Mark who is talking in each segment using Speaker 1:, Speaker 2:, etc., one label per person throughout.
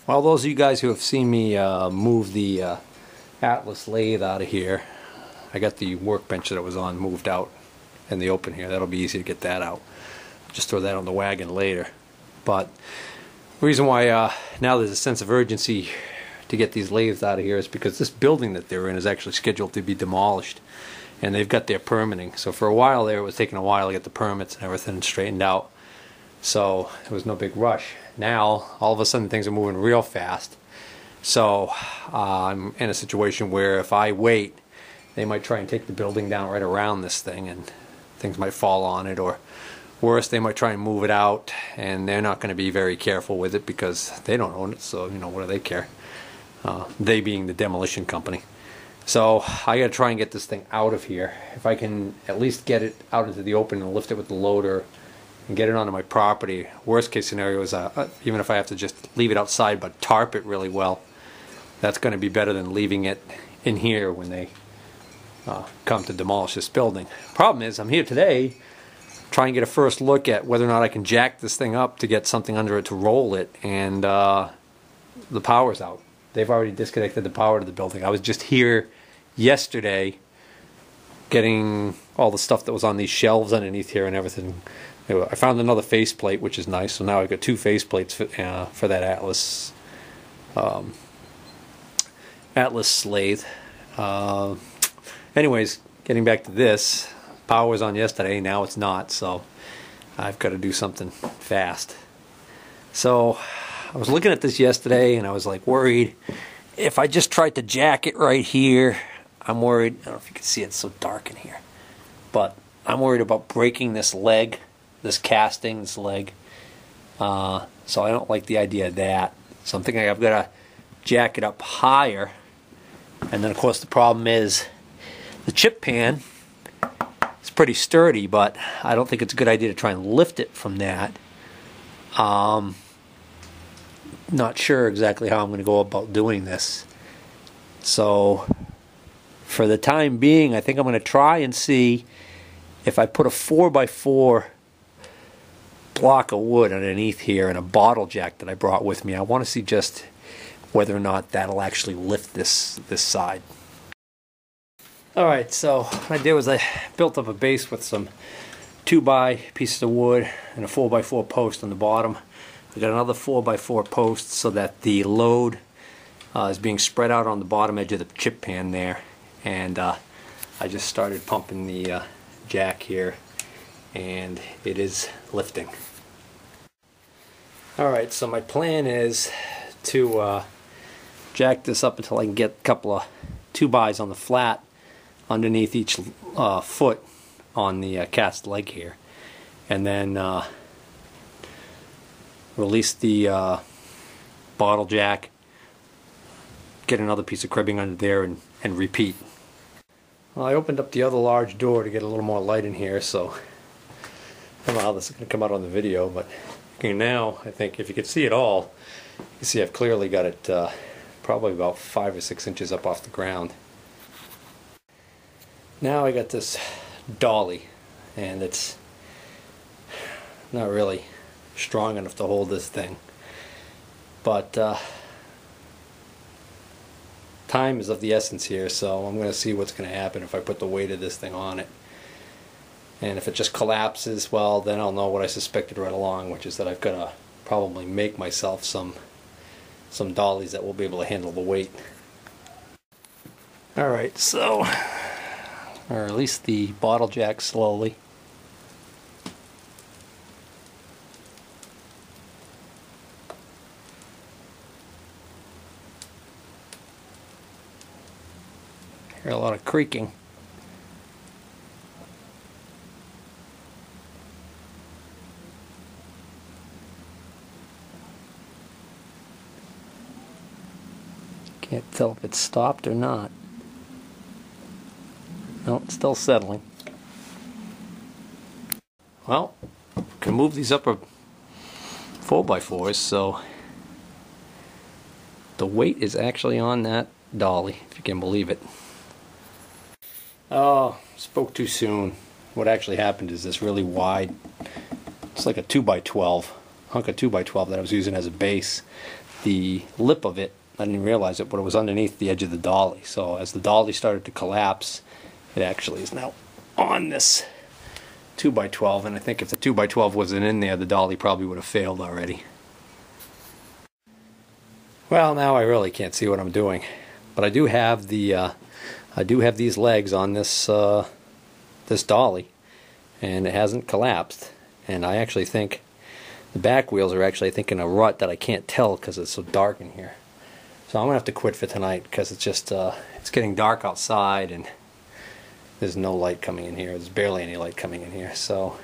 Speaker 1: Well, those of you guys who have seen me move the Atlas lathe out of here, I got the workbench that it was on moved out in the open here. That'll be easy to get that out. Just throw that on the wagon later. But the reason why now there's a sense of urgency to get these lathes out of here is because this building that they're in is actually scheduled to be demolished, and they've got their permitting. So for a while there, it was taking a while to get the permits and everything straightened out. So it was no big rush. Now, all of a sudden, things are moving real fast. So I'm in a situation where if I wait, they might try and take the building down right around this thing, and things might fall on it, or worse, they might try and move it out, and they're not going to be very careful with it because they don't own it, so you know, what do they care? They being the demolition company. So I got to try and get this thing out of here. If I can at least get it out into the open and lift it with the loader and get it onto my property. Worst case scenario is even if I have to just leave it outside but tarp it really well, that's going to be better than leaving it in here when they come to demolish this building. Problem is, I'm here today trying to get a first look at whether or not I can jack this thing up to get something under it to roll it, and the power's out. They've already disconnected the power to the building. I was just here yesterday getting all the stuff that was on these shelves underneath here and everything. I found another faceplate, which is nice, so now I've got two faceplates for that Atlas lathe. Anyways, getting back to this, power was on yesterday, now it's not, so I've got to do something fast. So I was looking at this yesterday and I was like worried if I just tried to jack it right here. I'm worried, I don't know if you can see, it's so dark in here, but I'm worried about breaking this leg, this casting, this leg. So I don't like the idea of that. So I'm thinking I've got to jack it up higher. And then of course the problem is the chip pan is pretty sturdy, but I don't think it's a good idea to try and lift it from that. Not sure exactly how I'm going to go about doing this. So for the time being, I think I'm going to try and see if I put a 4x4 block of wood underneath here and a bottle jack that I brought with me. I want to see just whether or not that'll actually lift this side. Alright, so what I did was I built up a base with some 2x pieces of wood and a 4x4 post on the bottom. I got another 4x4 post so that the load is being spread out on the bottom edge of the chip pan there, and I just started pumping the jack here, and it is lifting. Alright, so my plan is to jack this up until I can get a couple of 2x's on the flat underneath each foot on the cast leg here, and then release the bottle jack, get another piece of cribbing under there, and repeat. Well, I opened up the other large door to get a little more light in here, so I don't know how this is going to come out on the video, but now I think if you can see it all, you can see I've clearly got it probably about 5 or 6 inches up off the ground. Now I got this dolly, and it's not really strong enough to hold this thing, but time is of the essence here, so I'm going to see what's going to happen if I put the weight of this thing on it. And if it just collapses, well, then I'll know what I suspected right along, which is that I've got to probably make myself some dollies that will be able to handle the weight. Alright, so I'll release the bottle jack slowly. Hear a lot of creaking. Can't tell if it's stopped or not. No, it's still settling. Well, can move these upper 4x4s, so the weight is actually on that dolly, if you can believe it. Oh, spoke too soon. What actually happened is this really wide, it's like a 2x12, hunk of 2x12 that I was using as a base. the lip of it, I didn't realize it, but it was underneath the edge of the dolly. So as the dolly started to collapse, it actually is now on this 2x12, and I think if the 2x12 wasn't in there, the dolly probably would have failed already. Well, now I really can't see what I'm doing, but I do have the these legs on this this dolly, and it hasn't collapsed. And I actually think the back wheels are actually, I think, in a rut that I can't tell because it's so dark in here. So I'm gonna have to quit for tonight because it's just it's getting dark outside and there's no light coming in here. There's barely any light coming in here. So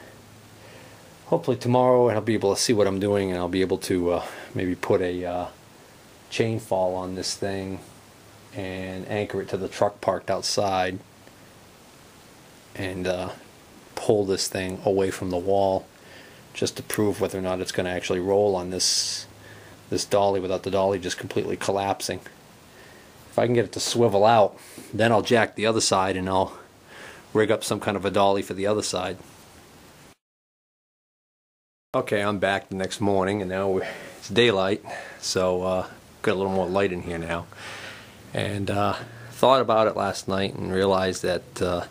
Speaker 1: hopefully tomorrow I'll be able to see what I'm doing, and I'll be able to maybe put a chain fall on this thing and anchor it to the truck parked outside and pull this thing away from the wall just to prove whether or not it's going to actually roll on this dolly without the dolly just completely collapsing. If I can get it to swivel out, then I'll jack the other side and I'll rig up some kind of a dolly for the other side. Okay, I'm back the next morning, and now it's daylight, so got a little more light in here now. And thought about it last night and realized that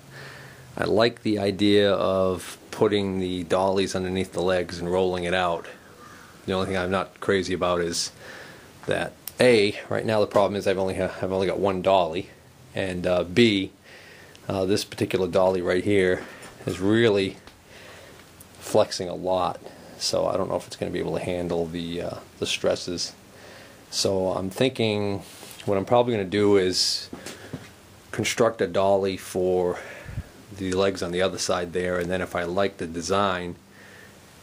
Speaker 1: I like the idea of putting the dollies underneath the legs and rolling it out. The only thing I'm not crazy about is that A, right now the problem is I've only got one dolly, and B, this particular dolly right here is really flexing a lot, so I don't know if it's going to be able to handle the stresses. So I'm thinking what I'm probably going to do is construct a dolly for the legs on the other side there, and then if I like the design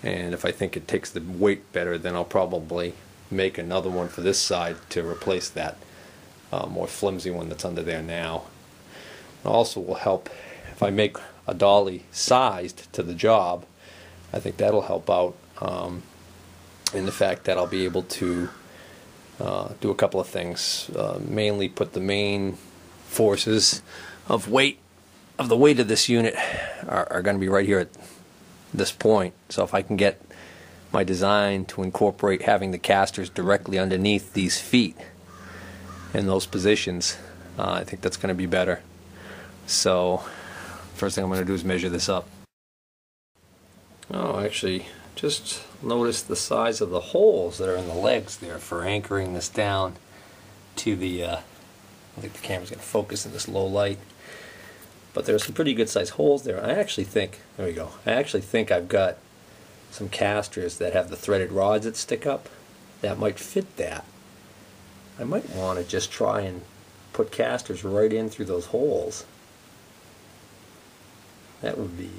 Speaker 1: and if I think it takes the weight better, then I'll probably make another one for this side to replace that more flimsy one that's under there now. It also will help if I make a dolly sized to the job. I think that'll help out in the fact that I'll be able to do a couple of things. Mainly put the main forces of the weight of this unit are going to be right here at this point. So if I can get my design to incorporate having the casters directly underneath these feet in those positions, I think that's going to be better. So first thing I'm going to do is measure this up. Oh, actually, just notice the size of the holes that are in the legs there for anchoring this down to the I think the camera's going to focus in this low light, but there's some pretty good sized holes there. I actually think, there we go, I actually think I've got some casters that have the threaded rods that stick up that might fit that. I might want to just try and put casters right in through those holes. That would be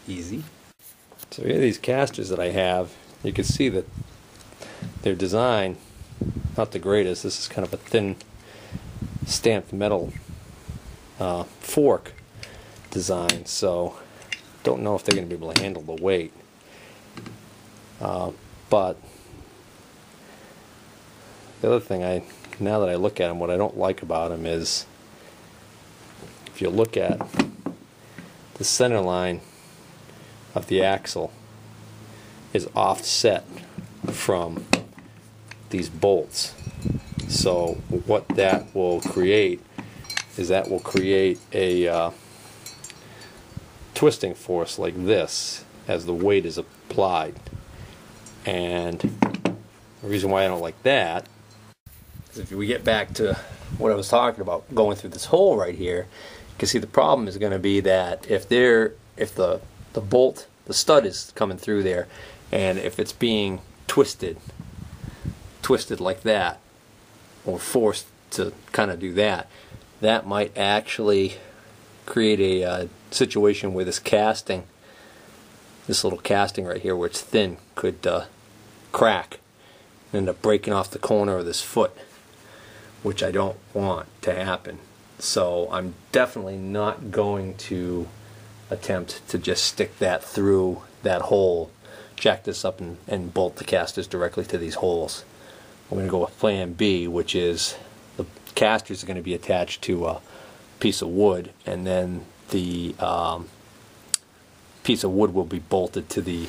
Speaker 1: easy. So here are these casters that I have. You can see that their design, not the greatest. This is kind of a thin stamped metal fork design, so don't know if they're going to be able to handle the weight. But the other thing, now that I look at them, what I don't like about them is if you look at the center line of the axle is offset from these bolts. So what that will create is that will create a twisting force like this as the weight is applied. And the reason why I don't like that is if we get back to what I was talking about, going through this hole right here, you can see the problem is going to be that if the bolt, the stud is coming through there, and if it's being twisted like that, or forced to kind of do that, that might actually create a situation where this casting, this little casting right here where it's thin, could crack and end up breaking off the corner of this foot, which I don't want to happen. So I'm definitely not going to attempt to just stick that through that hole, jack this up and bolt the casters directly to these holes. I'm going to go with plan B, which is the casters are going to be attached to a piece of wood, and then the piece of wood will be bolted to the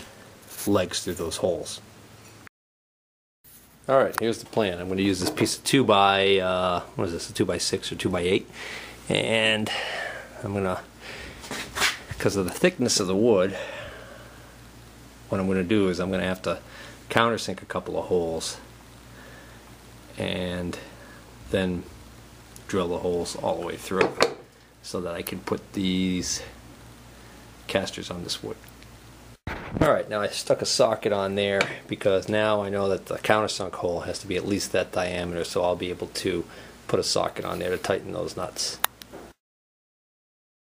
Speaker 1: legs through those holes. Alright, here's the plan. I'm going to use this piece of 2 by, what is this, a 2 by 6 or 2 by 8, and I'm going to, because of the thickness of the wood, what I'm going to do is I'm going to have to countersink a couple of holes and then drill the holes all the way through so that I can put these casters on this wood. Alright, now I stuck a socket on there because now I know that the countersunk hole has to be at least that diameter, so I'll be able to put a socket on there to tighten those nuts.